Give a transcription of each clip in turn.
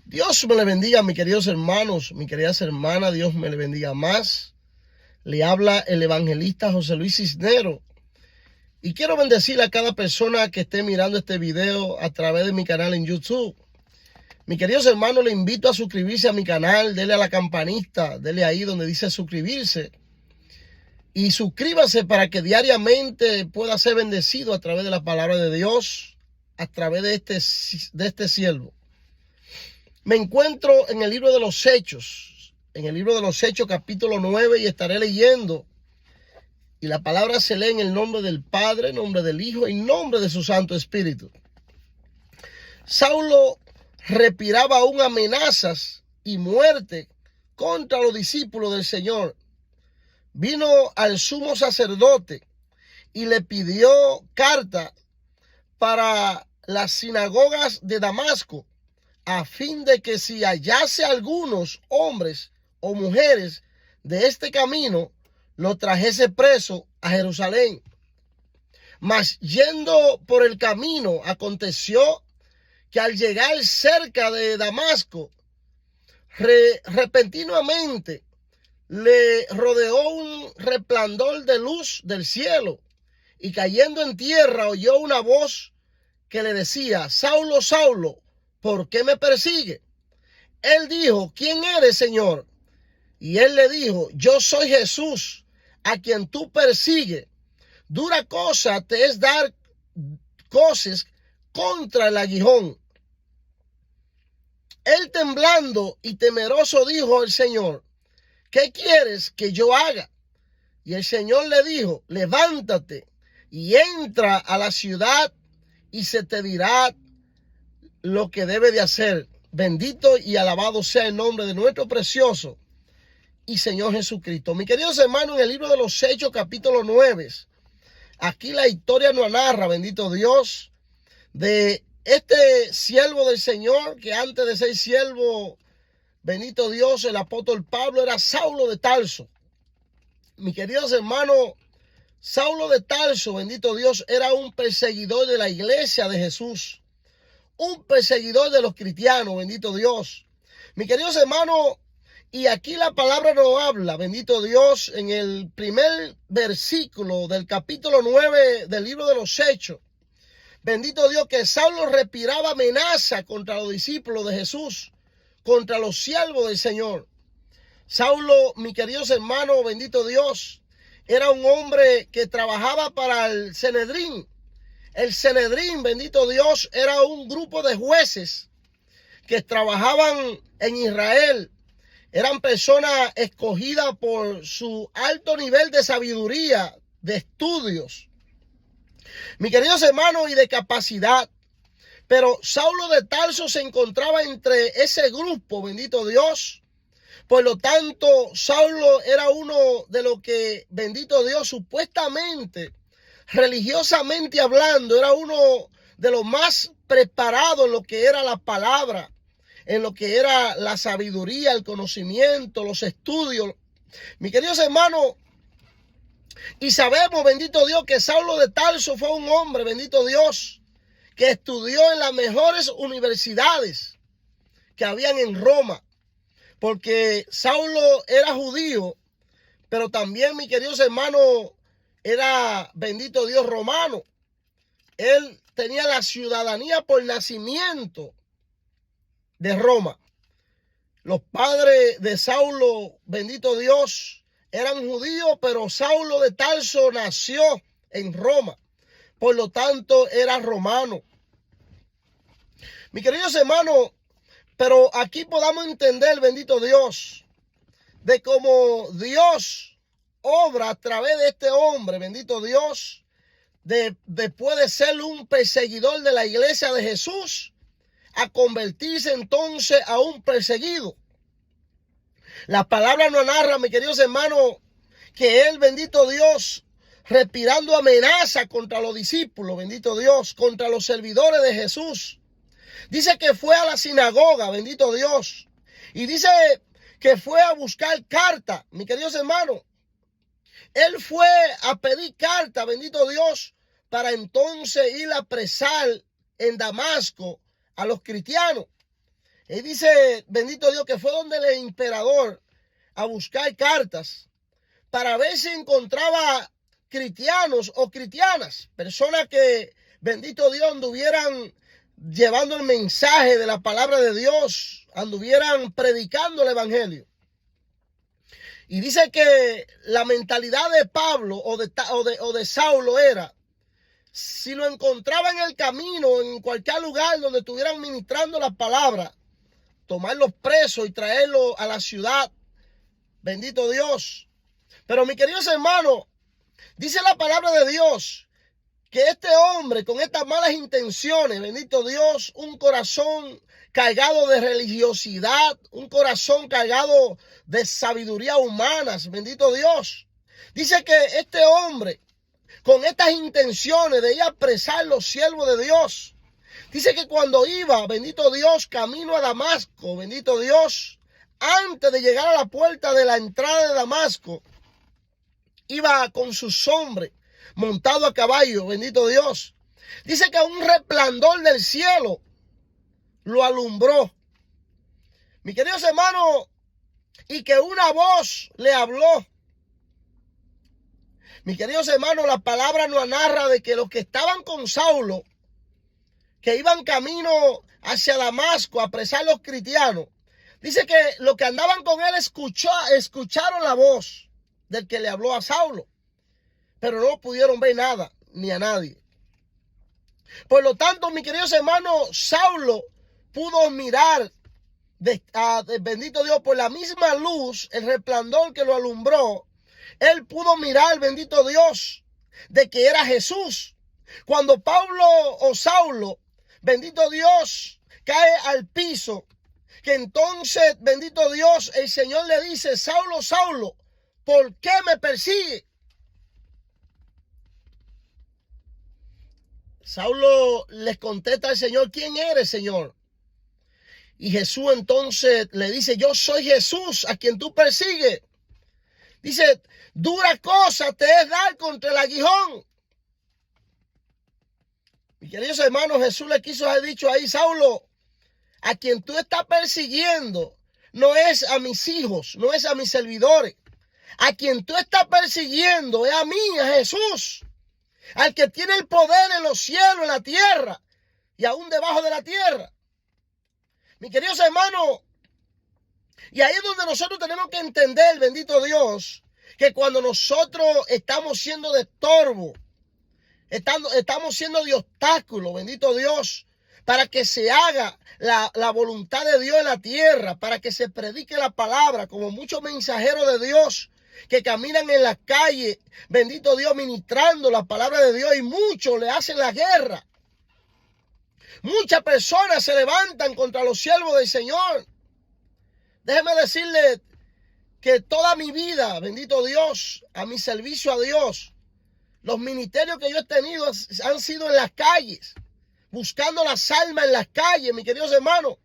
Dios me le bendiga, mis queridos hermanos, mis queridas hermanas. Dios me le bendiga más. Le habla el evangelista José Luis Cisneros. Y quiero bendecir a cada persona que esté mirando este video a través de mi canal en YouTube. Mis queridos hermanos, le invito a suscribirse a mi canal. Dele a la campanita, dele ahí donde dice suscribirse. Y suscríbase para que diariamente pueda ser bendecido a través de la palabra de Dios, a través de este siervo. Me encuentro en el libro de los Hechos, capítulo 9, y estaré leyendo. Y la palabra se lee en el nombre del Padre, en nombre del Hijo y en nombre de su Santo Espíritu. Saulo respiraba aún amenazas y muerte contra los discípulos del Señor. Vino al sumo sacerdote y le pidió carta para las sinagogas de Damasco, a fin de que si hallase algunos hombres o mujeres de este camino, lo trajese preso a Jerusalén. Mas yendo por el camino, aconteció que al llegar cerca de Damasco, repentinamente le rodeó un resplandor de luz del cielo, y cayendo en tierra oyó una voz que le decía: Saulo, Saulo, ¿por qué me persigue? Él dijo: ¿quién eres, Señor? Y él le dijo: yo soy Jesús, a quien tú persigues. Dura cosa te es dar coces contra el aguijón. Él, temblando y temeroso, dijo al Señor: ¿qué quieres que yo haga? Y el Señor le dijo: levántate y entra a la ciudad, y se te dirá lo que debe de hacer. Bendito y alabado sea el nombre de nuestro precioso y Señor Jesucristo. Mis queridos hermanos, en el libro de los Hechos, capítulo 9, aquí la historia nos narra, bendito Dios, de este siervo del Señor, que antes de ser siervo, bendito Dios, el apóstol Pablo era Saulo de Tarso. Mis queridos hermanos, Saulo de Tarso, bendito Dios, era un perseguidor de la iglesia de Jesús, un perseguidor de los cristianos, bendito Dios. Mis queridos hermanos, y aquí la palabra nos habla, bendito Dios, en el primer versículo del capítulo 9 del libro de los Hechos. Bendito Dios, que Saulo respiraba amenaza contra los discípulos de Jesús, contra los siervos del Señor. Saulo, mis queridos hermanos, bendito Dios, era un hombre que trabajaba para el Sanedrín. El Sanedrín, bendito Dios, era un grupo de jueces que trabajaban en Israel. Eran personas escogidas por su alto nivel de sabiduría, de estudios, mis queridos hermanos, y de capacidad. Pero Saulo de Tarso se encontraba entre ese grupo, bendito Dios. Por lo tanto, Saulo era uno de los que, bendito Dios, supuestamente, religiosamente hablando, era uno de los más preparados en lo que era la palabra, en lo que era la sabiduría, el conocimiento, los estudios. Mis queridos hermanos, y sabemos, bendito Dios, que Saulo de Tarso fue un hombre, bendito Dios, que estudió en las mejores universidades que habían en Roma, porque Saulo era judío, pero también, mis queridos hermanos, era, bendito Dios, romano. Él tenía la ciudadanía por nacimiento de Roma. Los padres de Saulo, bendito Dios, eran judíos, pero Saulo de Tarso nació en Roma. Por lo tanto, era romano. Mis queridos hermanos, pero aquí podamos entender, bendito Dios, de cómo Dios obra a través de este hombre, bendito Dios, después de ser un perseguidor de la iglesia de Jesús, a convertirse entonces a un perseguido. La palabra nos narra, mis queridos hermanos, que él, bendito Dios, respirando amenaza contra los discípulos, bendito Dios, contra los servidores de Jesús. Dice que fue a la sinagoga, bendito Dios, y dice que fue a buscar carta, mis queridos hermanos. Él fue a pedir carta, bendito Dios, para entonces ir a apresar en Damasco a los cristianos. Y dice, bendito Dios, que fue donde el emperador a buscar cartas para ver si encontraba cristianos o cristianas, personas que, bendito Dios, anduvieran llevando el mensaje de la palabra de Dios, anduvieran predicando el evangelio. Y dice que la mentalidad de Pablo o de Saulo era, si lo encontraba en el camino, en cualquier lugar donde estuvieran ministrando la palabra, tomarlos presos y traerlos a la ciudad. Bendito Dios. Pero mis queridos hermanos, dice la palabra de Dios que este hombre con estas malas intenciones, bendito Dios, un corazón cargado de religiosidad, un corazón cargado de sabiduría humanas, bendito Dios. Dice que este hombre con estas intenciones de ir a apresar los siervos de Dios, dice que cuando iba, bendito Dios, camino a Damasco, bendito Dios, antes de llegar a la puerta de la entrada de Damasco, iba con sus hombres montado a caballo, bendito Dios. Dice que un resplandor del cielo lo alumbró. Mis queridos hermanos, y que una voz le habló. Mis queridos hermanos, la palabra nos narra de que los que estaban con Saulo, que iban camino hacia Damasco a apresar a los cristianos, dice que los que andaban con él escucharon la voz del que le habló a Saulo, pero no pudieron ver nada, ni a nadie. Por lo tanto, mis queridos hermanos, Saulo pudo mirar, bendito Dios, por la misma luz, el resplandor que lo alumbró, él pudo mirar, bendito Dios, de que era Jesús. Cuando Pablo o Saulo, bendito Dios, cae al piso, que entonces, bendito Dios, el Señor le dice, Saulo, Saulo, ¿por qué me persigue? Saulo les contesta al Señor, ¿quién eres, Señor? Y Jesús entonces le dice, yo soy Jesús a quien tú persigues. Dice, dura cosa te es dar contra el aguijón. Mis queridos hermanos, Jesús le quiso haber dicho ahí, Saulo, a quien tú estás persiguiendo no es a mis hijos, no es a mis servidores. A quien tú estás persiguiendo es a mí, a Jesús. Al que tiene el poder en los cielos, en la tierra y aún debajo de la tierra. Mis queridos hermanos, y ahí es donde nosotros tenemos que entender, bendito Dios, que cuando nosotros estamos siendo de estorbo, estamos siendo de obstáculo, bendito Dios, para que se haga la voluntad de Dios en la tierra, para que se predique la palabra, como muchos mensajeros de Dios que caminan en las calles, bendito Dios, ministrando la palabra de Dios, y muchos le hacen la guerra. Muchas personas se levantan contra los siervos del Señor. Déjeme decirle que toda mi vida, bendito Dios, a mi servicio a Dios, los ministerios que yo he tenido han sido en las calles, buscando las almas en las calles, mis queridos hermanos.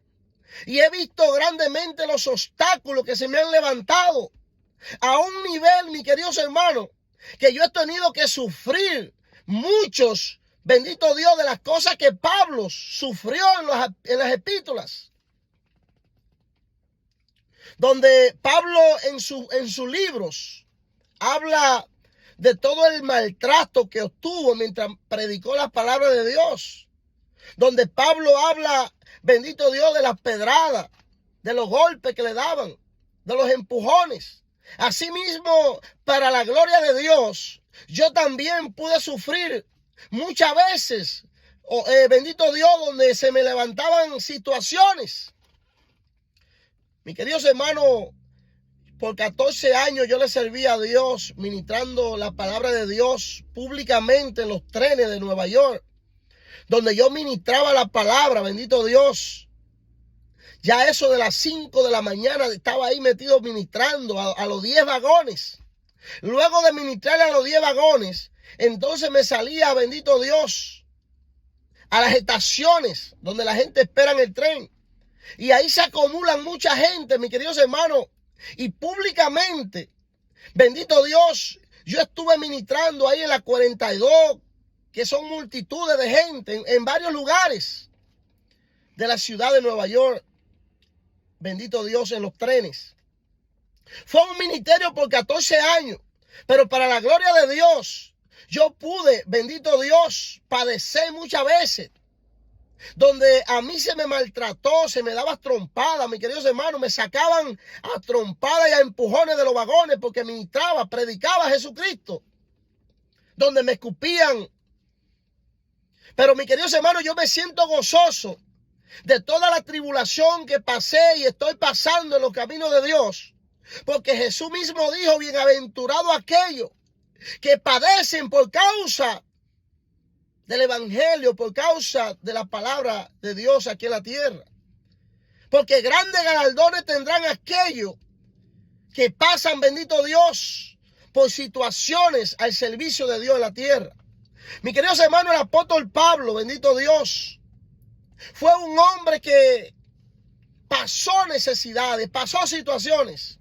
Y he visto grandemente los obstáculos que se me han levantado. A un nivel, mis queridos hermanos, que yo he tenido que sufrir muchos, bendito Dios, de las cosas que Pablo sufrió en las epístolas. Donde Pablo en sus libros habla de todo el maltrato que obtuvo mientras predicó la palabra de Dios. Donde Pablo habla, bendito Dios, de las pedradas, de los golpes que le daban, de los empujones. Asimismo, para la gloria de Dios, yo también pude sufrir muchas veces, bendito Dios, donde se me levantaban situaciones. Mis queridos hermanos, por 14 años yo le serví a Dios ministrando la palabra de Dios públicamente en los trenes de Nueva York, donde yo ministraba la palabra, bendito Dios. Ya eso de las 5 de la mañana estaba ahí metido ministrando a los 10 vagones. Luego de ministrarle a los 10 vagones, entonces me salía, bendito Dios, a las estaciones donde la gente espera en el tren. Y ahí se acumulan mucha gente, mis queridos hermanos. Y públicamente, bendito Dios, yo estuve ministrando ahí en la 42, que son multitudes de gente en varios lugares de la ciudad de Nueva York. bendito Dios, en los trenes. Fue un ministerio por 14 años, pero para la gloria de Dios, yo pude, bendito Dios, padecer muchas veces, donde a mí se me maltrató, se me daba trompada, mis queridos hermanos, me sacaban a trompadas y a empujones de los vagones porque ministraba, predicaba a Jesucristo, donde me escupían. Pero mis queridos hermanos, yo me siento gozoso de toda la tribulación que pasé y estoy pasando en los caminos de Dios, porque Jesús mismo dijo: bienaventurado aquellos que padecen por causa del evangelio, por causa de la palabra de Dios aquí en la tierra. Porque grandes galardones tendrán aquellos que pasan, bendito Dios, por situaciones al servicio de Dios en la tierra. Mi queridos hermanos, el apóstol Pablo, bendito Dios, fue un hombre que pasó necesidades, pasó situaciones,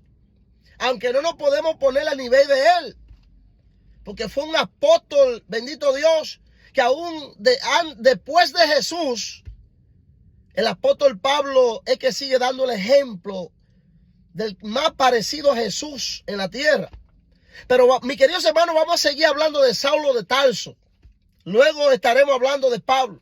aunque no nos podemos poner al nivel de él, porque fue un apóstol, bendito Dios, que aún después de Jesús, el apóstol Pablo es que sigue dando el ejemplo del más parecido a Jesús en la tierra. Pero mis queridos hermanos, vamos a seguir hablando de Saulo de Tarso. Luego estaremos hablando de Pablo.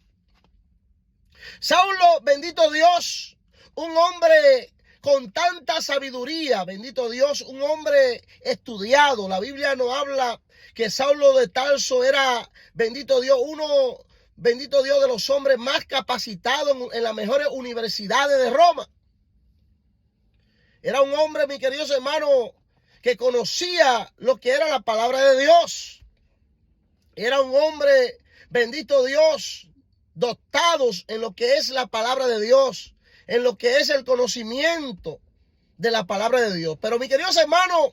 Saulo, bendito Dios, un hombre con tanta sabiduría, bendito Dios, un hombre estudiado. La Biblia nos habla que Saulo de Tarso era, bendito Dios, uno, bendito Dios, de los hombres más capacitados en las mejores universidades de Roma. Era un hombre, mis queridos hermanos, que conocía lo que era la palabra de Dios. Era un hombre, bendito Dios, dotados en lo que es la palabra de Dios, en lo que es el conocimiento de la palabra de Dios. Pero mis queridos hermanos,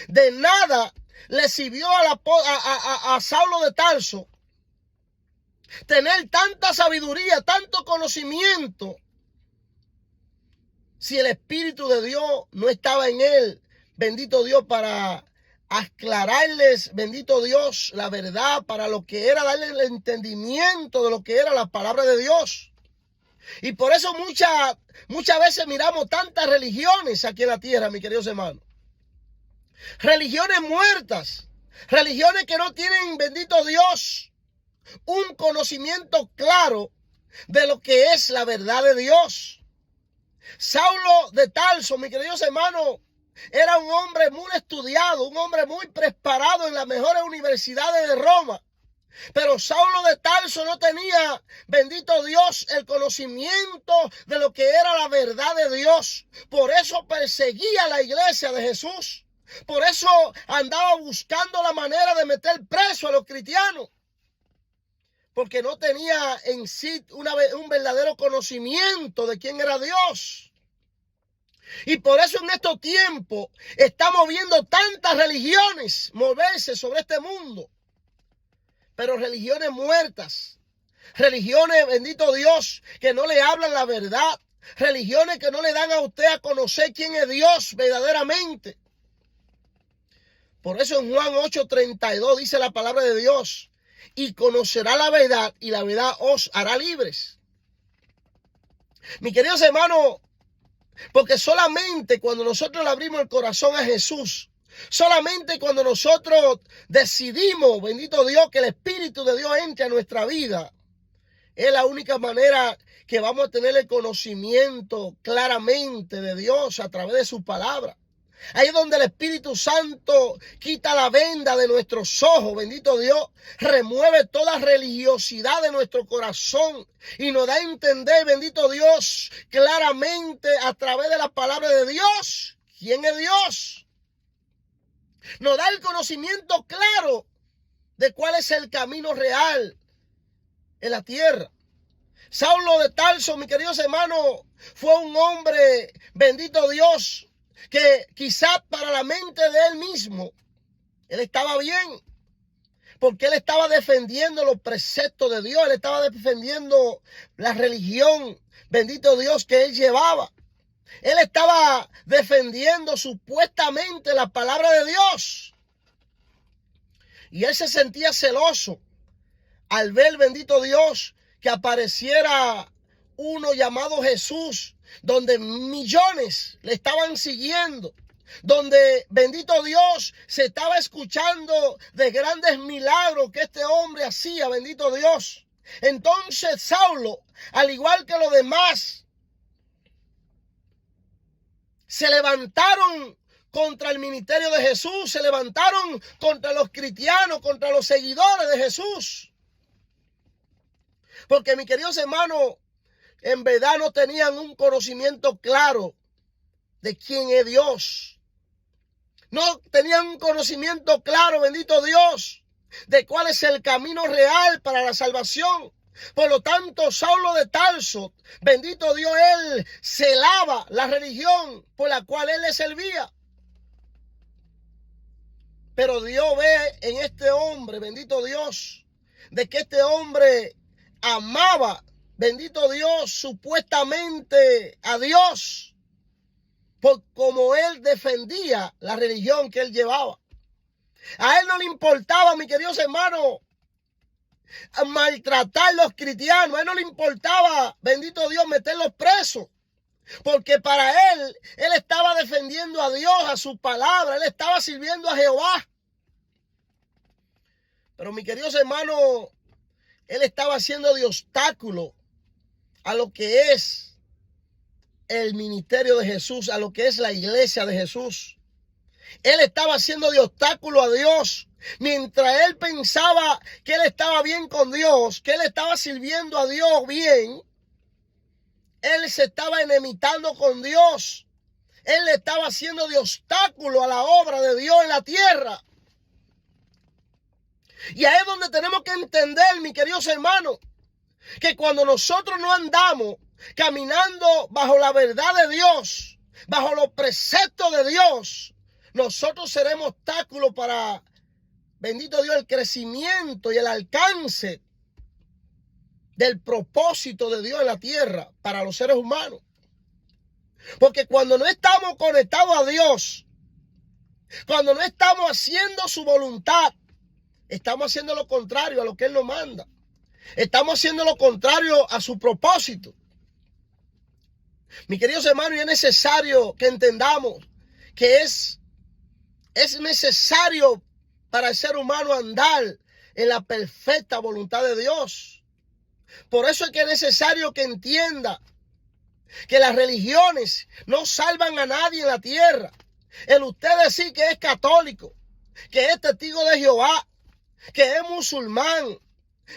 de nada le sirvió a Saulo de Tarso tener tanta sabiduría, tanto conocimiento, si el Espíritu de Dios no estaba en él, bendito Dios, para aclararles, bendito Dios, la verdad, para lo que era darle el entendimiento de lo que era la palabra de Dios. Y por eso muchas veces miramos tantas religiones aquí en la tierra, mis queridos hermanos. Religiones muertas, religiones que no tienen, bendito Dios, un conocimiento claro de lo que es la verdad de Dios. Saulo de Tarso, mis queridos hermanos, era un hombre muy estudiado, un hombre muy preparado en las mejores universidades de Roma. Pero Saulo de Tarso no tenía, bendito Dios, el conocimiento de lo que era la verdad de Dios. Por eso perseguía la iglesia de Jesús. Por eso andaba buscando la manera de meter preso a los cristianos. Porque no tenía en sí un verdadero conocimiento de quién era Dios. Y por eso en estos tiempos estamos viendo tantas religiones moverse sobre este mundo. Pero religiones muertas. Religiones, bendito Dios, que no le hablan la verdad. Religiones que no le dan a usted a conocer quién es Dios verdaderamente. Por eso en Juan 8:32 dice la palabra de Dios: y conocerá la verdad, y la verdad os hará libres. Mis queridos hermanos, porque solamente cuando nosotros le abrimos el corazón a Jesús, solamente cuando nosotros decidimos, bendito Dios, que el Espíritu de Dios entre a nuestra vida, es la única manera que vamos a tener el conocimiento claramente de Dios a través de su palabra. Ahí es donde el Espíritu Santo quita la venda de nuestros ojos, bendito Dios, remueve toda religiosidad de nuestro corazón y nos da a entender, bendito Dios, claramente a través de la palabra de Dios, quién es Dios. Nos da el conocimiento claro de cuál es el camino real en la tierra. Saulo de Tarso, mis queridos hermanos, fue un hombre, bendito Dios, que quizás para la mente de él mismo, él estaba bien, porque él estaba defendiendo los preceptos de Dios, él estaba defendiendo la religión, bendito Dios, que él llevaba. Él estaba defendiendo supuestamente la palabra de Dios. Y él se sentía celoso al ver, bendito Dios, que apareciera uno llamado Jesús donde millones le estaban siguiendo, donde, bendito Dios, se estaba escuchando de grandes milagros que este hombre hacía, bendito Dios. Entonces Saulo, al igual que los demás, se levantaron contra el ministerio de Jesús, se levantaron contra los cristianos, contra los seguidores de Jesús. Porque, mis queridos hermanos, en verdad no tenían un conocimiento claro de quién es Dios. No tenían un conocimiento claro, bendito Dios, de cuál es el camino real para la salvación. Por lo tanto, Saulo de Tarso, bendito Dios, él celaba la religión por la cual él le servía. Pero Dios ve en este hombre, bendito Dios, de que este hombre amaba, bendito Dios, supuestamente a Dios, por como él defendía la religión que él llevaba. A él no le importaba, mis queridos hermanos, maltratar a los cristianos. A él no le importaba, bendito Dios, meterlos presos. Porque para él estaba defendiendo a Dios, a su palabra. Él estaba sirviendo a Jehová. Pero, mis queridos hermanos, él estaba haciendo de obstáculo a lo que es el ministerio de Jesús, a lo que es la iglesia de Jesús. Él estaba haciendo de obstáculo a Dios. Mientras él pensaba que él estaba bien con Dios, que él estaba sirviendo a Dios bien, él se estaba enemitando con Dios. Él le estaba haciendo de obstáculo a la obra de Dios en la tierra. Y ahí es donde tenemos que entender, mis queridos hermanos, que cuando nosotros no andamos caminando bajo la verdad de Dios, bajo los preceptos de Dios, nosotros seremos obstáculos para, bendito Dios, el crecimiento y el alcance del propósito de Dios en la tierra para los seres humanos. Porque cuando no estamos conectados a Dios, cuando no estamos haciendo su voluntad, estamos haciendo lo contrario a lo que Él nos manda. Estamos haciendo lo contrario a su propósito. Mis queridos hermanos, y es necesario que entendamos que es necesario para el ser humano andar en la perfecta voluntad de Dios. Por eso es que es necesario que entienda que las religiones no salvan a nadie en la tierra. El usted decir que es católico, que es testigo de Jehová, que es musulmán,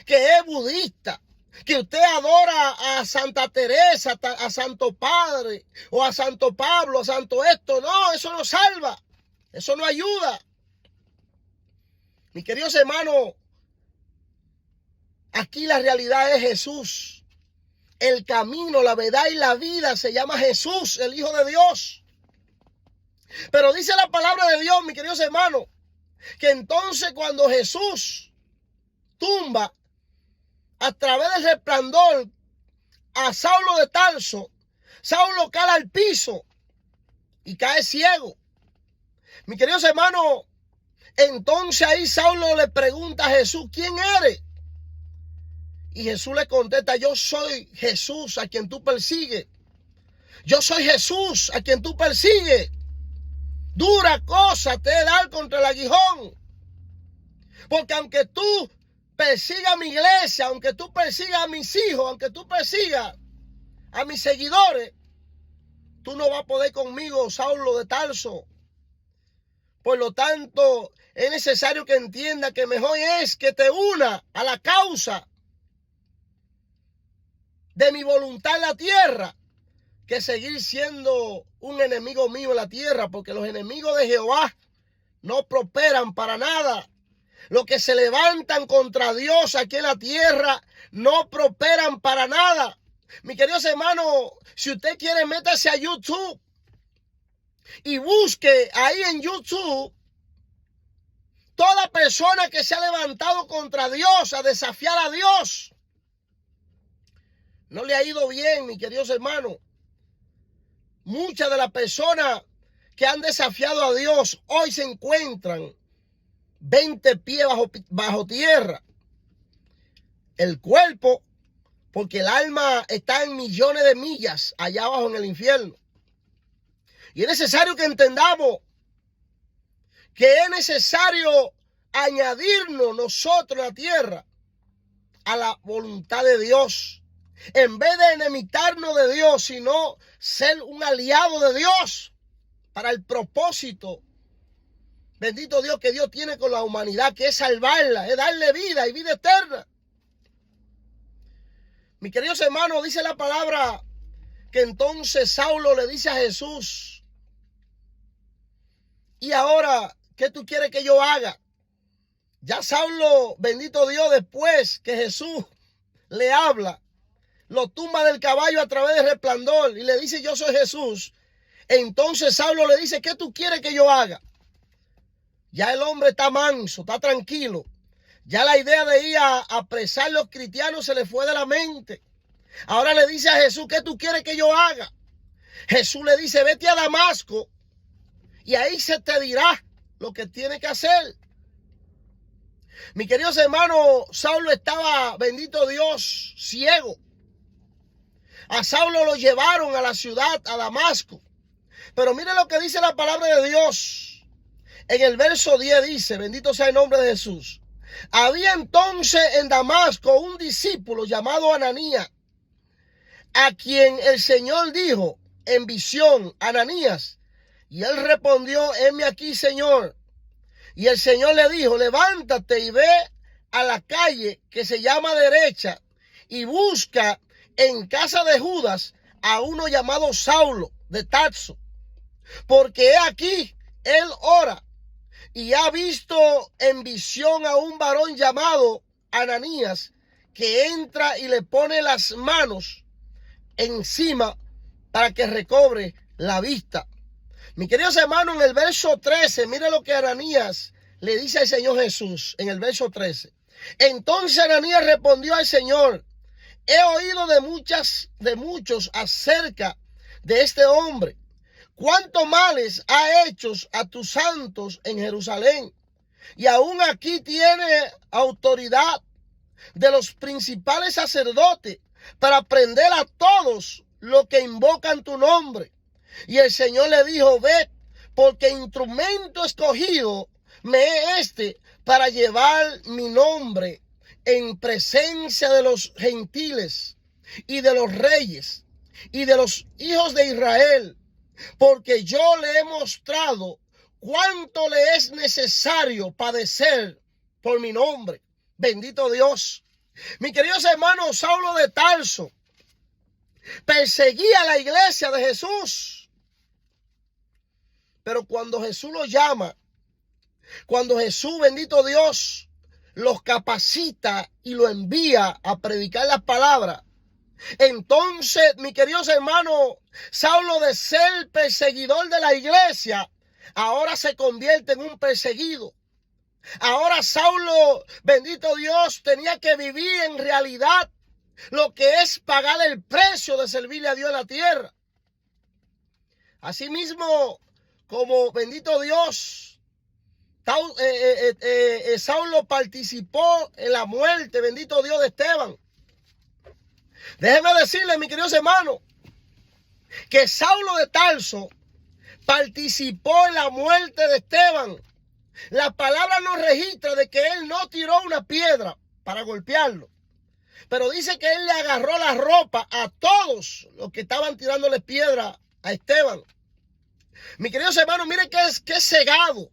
que es budista, que usted adora a Santa Teresa, a Santo Padre, o a Santo Pablo, a Santo esto, no, eso no salva, eso no ayuda. Mis queridos hermanos, aquí la realidad es Jesús. El camino, la verdad y la vida se llama Jesús, el Hijo de Dios. Pero dice la palabra de Dios, mis queridos hermanos, que entonces cuando Jesús tumba a través del resplandor a Saulo de Tarso, Saulo cae al piso y cae ciego. Mis queridos hermanos, entonces ahí Saulo le pregunta a Jesús, ¿quién eres? Y Jesús le contesta, yo soy Jesús a quien tú persigues. Yo soy Jesús a quien tú persigues. Dura cosa te he dar contra el aguijón. Porque aunque tú persigas a mi iglesia, aunque tú persigas a mis hijos, aunque tú persigas a mis seguidores, tú no vas a poder conmigo, Saulo de Tarso. Por lo tanto, es necesario que entienda que mejor es que te una a la causa de mi voluntad en la tierra, que seguir siendo un enemigo mío en la tierra, porque los enemigos de Jehová no prosperan para nada. Los que se levantan contra Dios aquí en la tierra no prosperan para nada. Mis queridos hermanos, si usted quiere, métase a YouTube y busque ahí en YouTube toda persona que se ha levantado contra Dios, a desafiar a Dios. No le ha ido bien, mis queridos hermanos. Muchas de las personas que han desafiado a Dios hoy se encuentran 20 pies bajo tierra. El cuerpo porque el alma está en millones de millas allá abajo en el infierno. Y es necesario que entendamos que es necesario añadirnos nosotros a la tierra a la voluntad de Dios. En vez de enemitarnos de Dios, sino ser un aliado de Dios para el propósito, bendito Dios, que Dios tiene con la humanidad, que es salvarla, es darle vida y vida eterna. Mis queridos hermanos, dice la palabra que entonces Saulo le dice a Jesús: ¿y ahora qué tú quieres que yo haga? Ya Saulo, bendito Dios, después que Jesús le habla, lo tumba del caballo a través del resplandor y le dice: yo soy Jesús. Entonces Saulo le dice: ¿qué tú quieres que yo haga? Ya el hombre está manso, está tranquilo. Ya la idea de ir a apresar a los cristianos se le fue de la mente. Ahora le dice a Jesús: ¿qué tú quieres que yo haga? Jesús le dice: vete a Damasco y ahí se te dirá lo que tiene que hacer. Mis queridos hermanos, Saulo estaba, bendito Dios, ciego. A Saulo lo llevaron a la ciudad, a Damasco. Pero mire lo que dice la palabra de Dios. En el verso 10 dice: bendito sea el nombre de Jesús. Había entonces en Damasco un discípulo llamado Ananías, a quien el Señor dijo en visión: Ananías. Y él respondió: heme aquí, Señor. Y el Señor le dijo: levántate y ve a la calle que se llama Derecha y busca en casa de Judas a uno llamado Saulo de Tarso, porque he aquí él ora y ha visto en visión a un varón llamado Ananías, que entra y le pone las manos encima para que recobre la vista. Mis queridos hermanos, en el verso 13, mire lo que Ananías le dice al Señor Jesús, en el verso 13. Entonces Ananías respondió al Señor: he oído de muchos acerca de este hombre, cuántos males ha hecho a tus santos en Jerusalén, y aún aquí tiene autoridad de los principales sacerdotes para prender a todos los que invocan tu nombre. Y el Señor le dijo: ve, porque instrumento escogido me es para llevar mi nombre en presencia de los gentiles y de los reyes y de los hijos de Israel, porque yo le he mostrado cuánto le es necesario padecer por mi nombre. Bendito Dios. Mis queridos hermanos, Saulo de Tarso perseguía a la iglesia de Jesús. Pero cuando Jesús lo llama, cuando Jesús, bendito Dios, los capacita y lo envía a predicar las palabras, entonces, mis queridos hermanos, Saulo, de ser perseguidor de la iglesia, ahora se convierte en un perseguido. Ahora Saulo, bendito Dios, tenía que vivir en realidad lo que es pagar el precio de servirle a Dios en la tierra. Asimismo, como bendito Dios, Saulo participó en la muerte, bendito Dios, de Esteban. Déjenme decirles, mis queridos hermanos, que Saulo de Tarso participó en la muerte de Esteban. La palabra nos registra de que él no tiró una piedra para golpearlo, pero dice que él le agarró la ropa a todos los que estaban tirándole piedra a Esteban. Mis queridos hermanos, miren qué cegado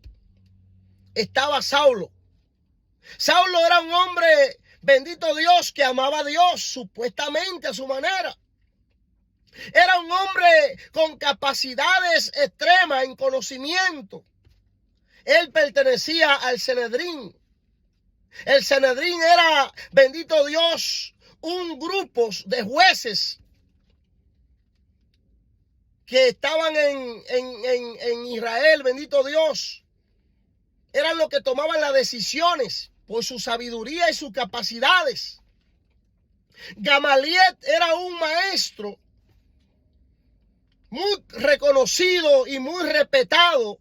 estaba Saulo. Saulo era un hombre, bendito Dios, que amaba a Dios supuestamente a su manera. Era un hombre con capacidades extremas en conocimiento. Él pertenecía al Sanedrín. El Sanedrín era, bendito Dios, un grupo de jueces que estaban en Israel, bendito Dios. Eran los que tomaban las decisiones por su sabiduría y sus capacidades. Gamaliel era un maestro muy reconocido y muy respetado,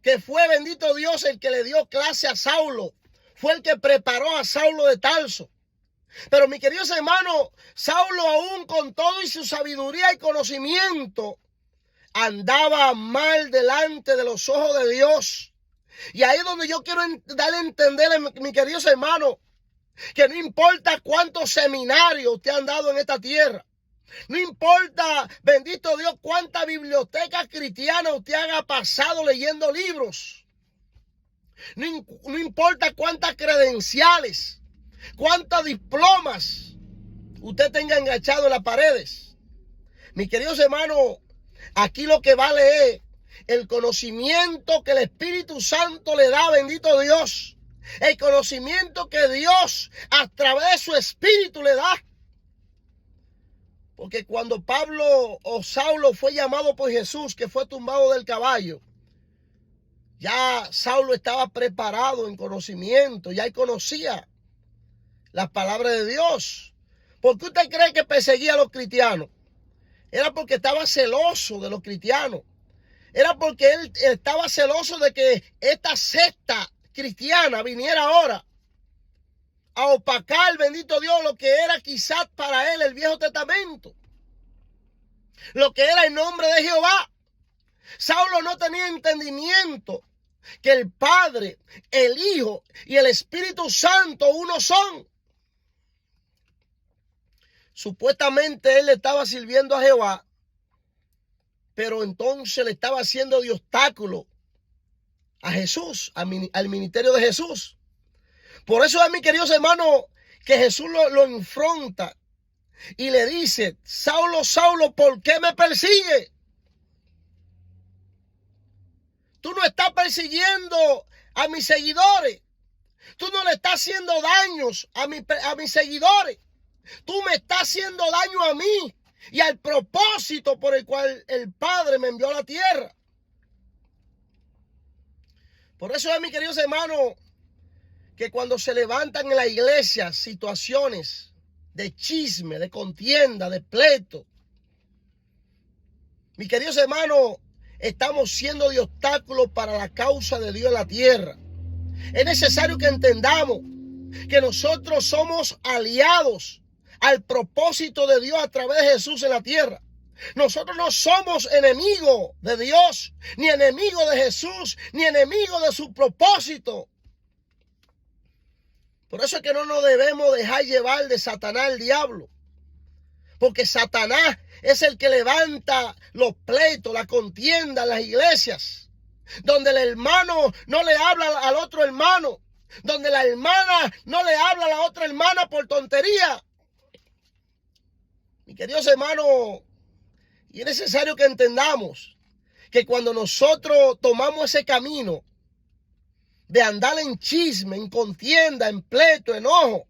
que fue, bendito Dios, el que le dio clase a Saulo. Fue el que preparó a Saulo de Tarso. Pero mi queridos hermanos, Saulo aún con todo y su sabiduría y conocimiento, andaba mal delante de los ojos de Dios. Y ahí es donde yo quiero darle a entender, mi queridos hermanos, que no importa cuántos seminarios usted han dado en esta tierra, no importa, bendito Dios, cuántas bibliotecas cristianas usted haya pasado leyendo libros, no importa cuántas credenciales, cuántos diplomas usted tenga enganchado en las paredes. Mis queridos hermanos, aquí lo que vale es el conocimiento que el Espíritu Santo le da, bendito Dios. El conocimiento que Dios a través de su Espíritu le da. Porque cuando Pablo o Saulo fue llamado por Jesús, que fue tumbado del caballo, ya Saulo estaba preparado en conocimiento, ya él conocía las palabras de Dios. ¿Por qué usted cree que perseguía a los cristianos? Era porque estaba celoso de los cristianos. Era porque él estaba celoso de que esta secta cristiana viniera ahora a opacar, bendito Dios, lo que era quizás para él el Viejo Testamento, lo que era el nombre de Jehová. Saulo no tenía entendimiento que el Padre, el Hijo y el Espíritu Santo uno son. Supuestamente él le estaba sirviendo a Jehová, pero entonces le estaba haciendo de obstáculo a Jesús, al ministerio de Jesús. Por eso es, mis queridos hermanos, que Jesús lo enfrenta y le dice: Saulo, Saulo, ¿por qué me persigue? Tú no estás persiguiendo a mis seguidores. Tú no le estás haciendo daños a mis seguidores. Tú me estás haciendo daño a mí y al propósito por el cual el Padre me envió a la tierra. Por eso es, mis queridos hermanos, que cuando se levantan en la iglesia situaciones de chisme, de contienda, de pleito, mis queridos hermanos, estamos siendo de obstáculo para la causa de Dios en la tierra. Es necesario que entendamos que nosotros somos aliados al propósito de Dios a través de Jesús en la tierra. Nosotros no somos enemigos de Dios, ni enemigos de Jesús, ni enemigos de su propósito. Por eso es que no nos debemos dejar llevar de Satanás, el diablo. Porque Satanás es el que levanta los pleitos, la contienda en las iglesias, donde el hermano no le habla al otro hermano, donde la hermana no le habla a la otra hermana por tontería. Mis queridos hermanos, y es necesario que entendamos que cuando nosotros tomamos ese camino de andar en chisme, en contienda, en pleito, enojo,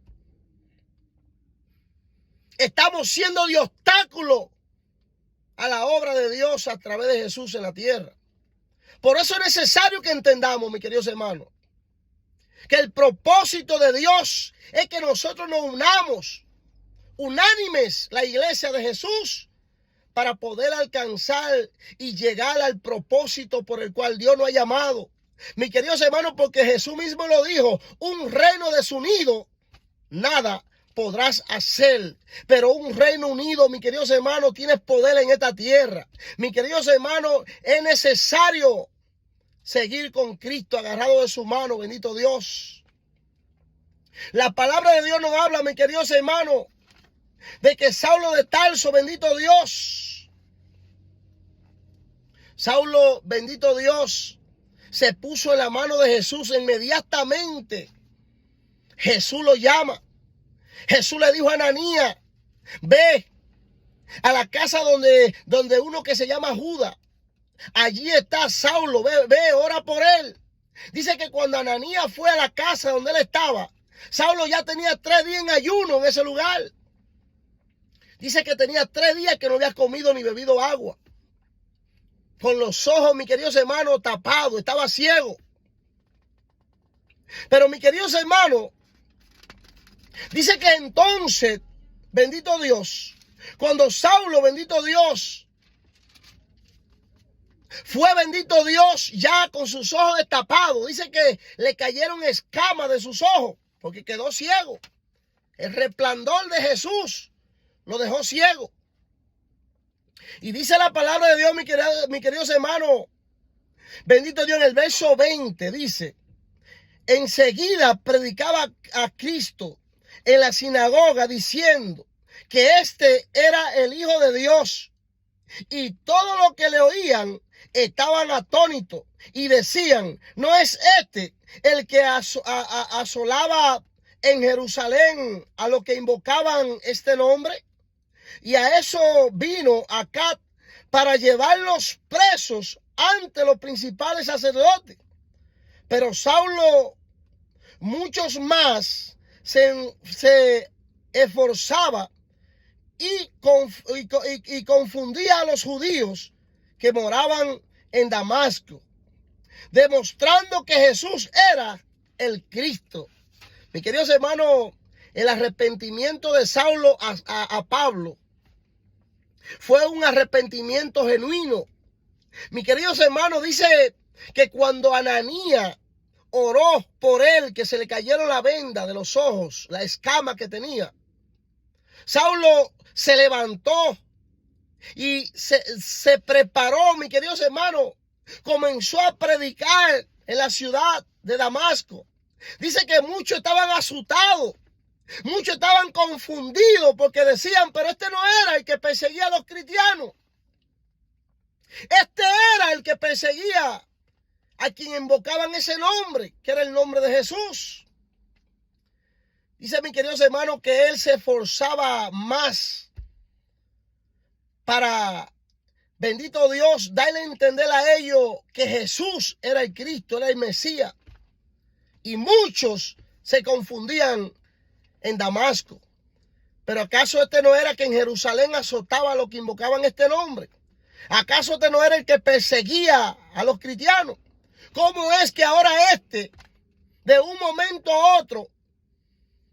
estamos siendo de obstáculo a la obra de Dios a través de Jesús en la tierra. Por eso es necesario que entendamos, mis queridos hermanos, que el propósito de Dios es que nosotros nos unamos, unánimes, la iglesia de Jesús, para poder alcanzar y llegar al propósito por el cual Dios nos ha llamado. Mis queridos hermanos, porque Jesús mismo lo dijo: un reino desunido, nada podrás hacer. Pero un reino unido, mis queridos hermanos, tiene poder en esta tierra. Mis queridos hermanos, es necesario seguir con Cristo agarrado de su mano, bendito Dios. La palabra de Dios nos habla, mis queridos hermanos, de que Saulo de Tarso, bendito Dios, Saulo, bendito Dios, se puso en la mano de Jesús inmediatamente. Jesús lo llama. Jesús le dijo a Ananías: ve a la casa donde uno que se llama Judas. Allí está Saulo, ve, ora por él. Dice que cuando Ananías fue a la casa donde él estaba, Saulo ya tenía 3 días en ayuno en ese lugar. Dice que tenía 3 días que no había comido ni bebido agua. Con los ojos, mis queridos hermanos, tapados, estaba ciego. Pero, mis queridos hermanos, dice que entonces, bendito Dios, cuando Saulo, bendito Dios, fue, bendito Dios, ya con sus ojos destapados, dice que le cayeron escamas de sus ojos, porque quedó ciego. El resplandor de Jesús lo dejó ciego. Y dice la palabra de Dios, mis queridos hermanos, bendito Dios, en el verso 20 dice: enseguida predicaba a Cristo en la sinagoga diciendo que este era el Hijo de Dios. Y todos los que le oían estaban atónitos y decían: ¿no es este el que asolaba en Jerusalén a los que invocaban este nombre? Y a eso vino acá, para llevarlos presos ante los principales sacerdotes. Pero Saulo, muchos más, se esforzaba y confundía a los judíos que moraban en Damasco, demostrando que Jesús era el Cristo. Mis queridos hermanos, el arrepentimiento de Saulo a Pablo fue un arrepentimiento genuino. Mis queridos hermanos, dice que cuando Ananías oró por él, que se le cayeron la venda de los ojos, la escama que tenía, Saulo se levantó y se preparó, mis queridos hermanos, comenzó a predicar en la ciudad de Damasco. Dice que muchos estaban asustados, muchos estaban confundidos porque decían: pero este no era el que perseguía a los cristianos. Este era el que perseguía a quien invocaban ese nombre, que era el nombre de Jesús. Dice, mis queridos hermanos, que él se esforzaba más para, bendito Dios, darle a entender a ellos que Jesús era el Cristo, era el Mesías. Y muchos se confundían en Damasco. ¿Pero acaso este no era que en Jerusalén azotaba a los que invocaban este nombre? ¿Acaso este no era el que perseguía a los cristianos? ¿Cómo es que ahora este, de un momento a otro,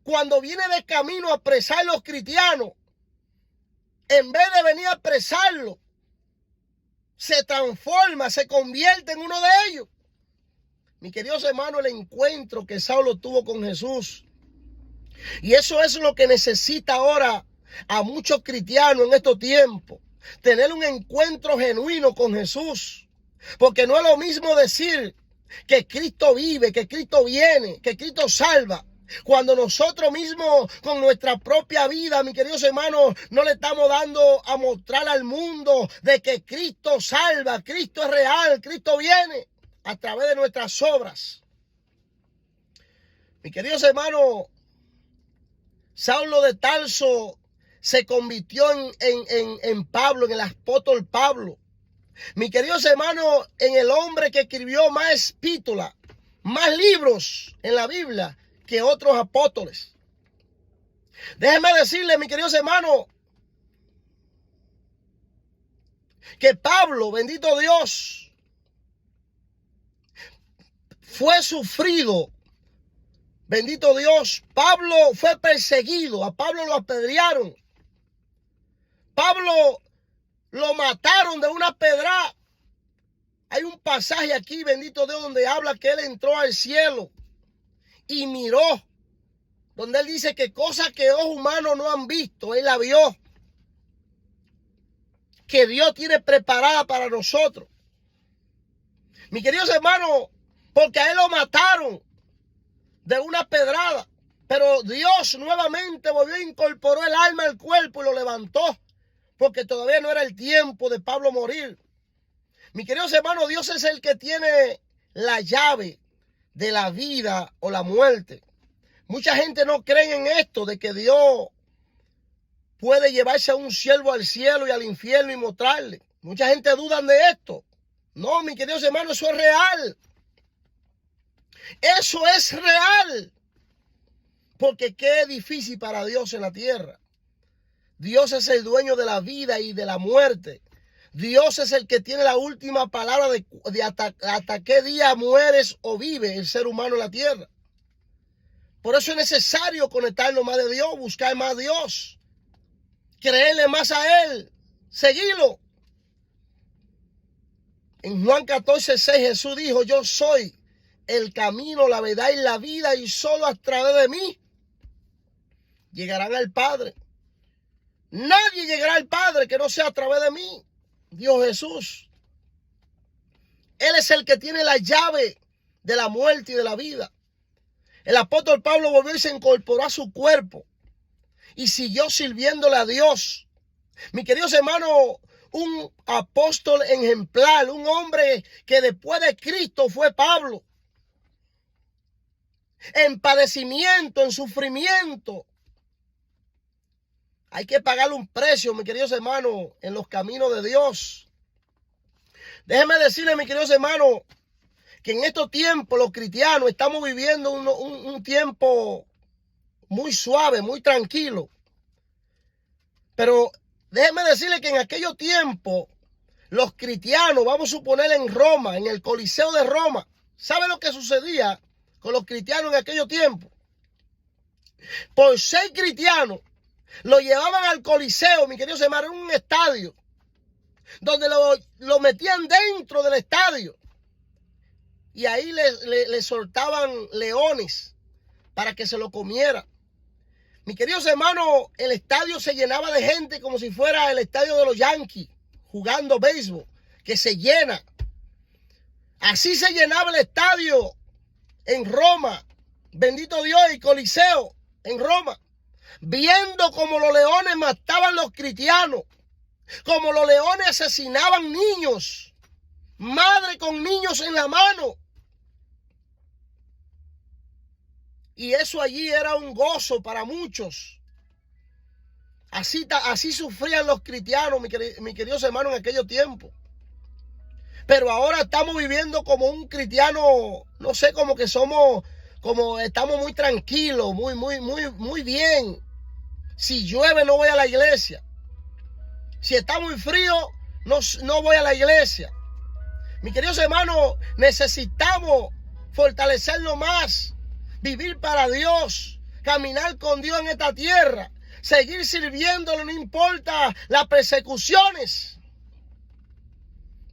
cuando viene de camino a apresar a los cristianos, en vez de venir a apresarlos, se transforma, se convierte en uno de ellos? Mi queridos hermanos, el encuentro que Saulo tuvo con Jesús, y eso es lo que necesita ahora a muchos cristianos en estos tiempos, tener un encuentro genuino con Jesús. Porque no es lo mismo decir que Cristo vive, que Cristo viene, que Cristo salva, cuando nosotros mismos con nuestra propia vida, mis queridos hermanos, no le estamos dando a mostrar al mundo de que Cristo salva, Cristo es real, Cristo viene a través de nuestras obras. Mis queridos hermanos, Saulo de Tarso se convirtió en Pablo, en el apóstol Pablo. Mis queridos hermanos, en el hombre que escribió más epístolas, más libros en la Biblia que otros apóstoles. Déjenme decirles, mis queridos hermanos, que Pablo, bendito Dios, fue sufrido. Bendito Dios, Pablo fue perseguido, a Pablo lo apedrearon. Pablo lo mataron de una pedrada. Hay un pasaje aquí, bendito Dios, donde habla que él entró al cielo y miró, donde él dice que cosas que ojos humanos no han visto, él la vio, que Dios tiene preparada para nosotros. Mis queridos hermanos, porque a él lo mataron de una pedrada, pero Dios nuevamente volvió, incorporó el alma al cuerpo y lo levantó, porque todavía no era el tiempo de Pablo morir. Mis queridos hermanos, Dios es el que tiene la llave de la vida o la muerte. Mucha gente no cree en esto, de que Dios puede llevarse a un siervo al cielo y al infierno y mostrarle. Mucha gente duda de esto. No, mis queridos hermanos, eso es real. Eso es real. Porque qué difícil para Dios en la tierra. Dios es el dueño de la vida y de la muerte. Dios es el que tiene la última palabra de hasta qué día mueres o vive el ser humano en la tierra. Por eso es necesario conectarnos más de Dios, buscar más a Dios, creerle más a Él, seguirlo. En Juan 14:6 Jesús dijo: yo soy el camino, la verdad y la vida, y solo a través de mí llegarán al Padre. Nadie llegará al Padre que no sea a través de mí, Dios Jesús. Él es el que tiene la llave de la muerte y de la vida. El apóstol Pablo volvió y se incorporó a su cuerpo y siguió sirviéndole a Dios. Mi queridos hermanos, un apóstol ejemplar, un hombre que después de Cristo fue Pablo. En padecimiento, en sufrimiento. Hay que pagarle un precio, mis queridos hermanos, en los caminos de Dios. Déjenme decirles, mis queridos hermanos, que en estos tiempos los cristianos estamos viviendo un tiempo muy suave, muy tranquilo. Pero déjenme decirles que en aquellos tiempos los cristianos, vamos a suponer en Roma, en el Coliseo de Roma, ¿saben lo que sucedía con los cristianos en aquellos tiempos? Por ser cristianos, lo llevaban al Coliseo, mis queridos hermanos, en un estadio, donde lo metían dentro del estadio. Y ahí le soltaban leones para que se lo comiera. Mis queridos hermanos, el estadio se llenaba de gente como si fuera el estadio de los Yankees, jugando béisbol, que se llena. Así se llenaba el estadio en Roma. Bendito Dios, y Coliseo en Roma. Viendo como los leones mataban a los cristianos, como los leones asesinaban niños, madre con niños en la mano. Y eso allí era un gozo para muchos. Así sufrían los cristianos, mis queridos hermanos, en aquellos tiempos. Pero ahora estamos viviendo como un cristiano, no sé, como que estamos muy tranquilos, muy bien. Si llueve no voy a la iglesia. Si está muy frío, no voy a la iglesia. Mis queridos hermanos, necesitamos fortalecernos más, vivir para Dios, caminar con Dios en esta tierra, seguir sirviéndolo, no importa las persecuciones.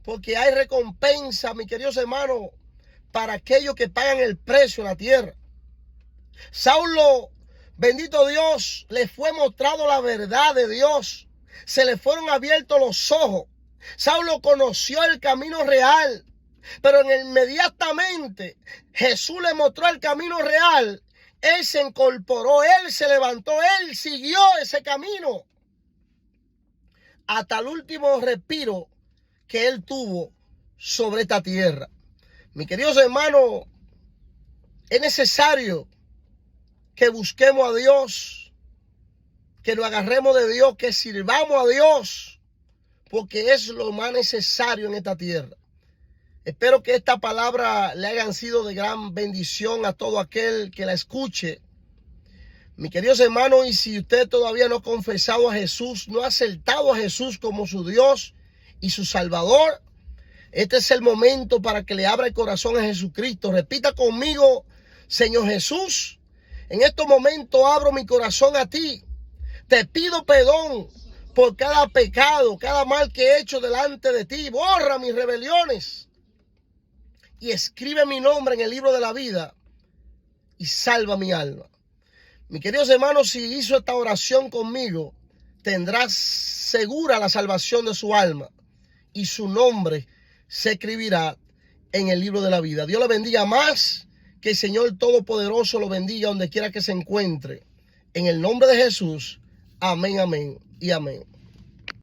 Porque hay recompensa, mis queridos hermanos, para aquellos que pagan el precio en la tierra. Saulo, bendito Dios, le fue mostrado la verdad de Dios. Se le fueron abiertos los ojos. Saulo conoció el camino real. Pero inmediatamente Jesús le mostró el camino real. Él se incorporó, él se levantó, él siguió ese camino. Hasta el último respiro que él tuvo sobre esta tierra. Mis queridos hermanos, es necesario que busquemos a Dios, que nos agarremos de Dios, que sirvamos a Dios, porque es lo más necesario en esta tierra. Espero que esta palabra le hayan sido de gran bendición a todo aquel que la escuche. Mis queridos hermanos, y si usted todavía no ha confesado a Jesús, no ha aceptado a Jesús como su Dios y su Salvador, este es el momento para que le abra el corazón a Jesucristo. Repita conmigo: Señor Jesús, en estos momentos abro mi corazón a ti. Te pido perdón por cada pecado, cada mal que he hecho delante de ti. Borra mis rebeliones y escribe mi nombre en el libro de la vida y salva mi alma. Mis queridos hermanos, si hizo esta oración conmigo, tendrás segura la salvación de su alma y su nombre se escribirá en el libro de la vida. Dios le bendiga más. Que el Señor Todopoderoso lo bendiga donde quiera que se encuentre. En el nombre de Jesús. Amén, amén y amén.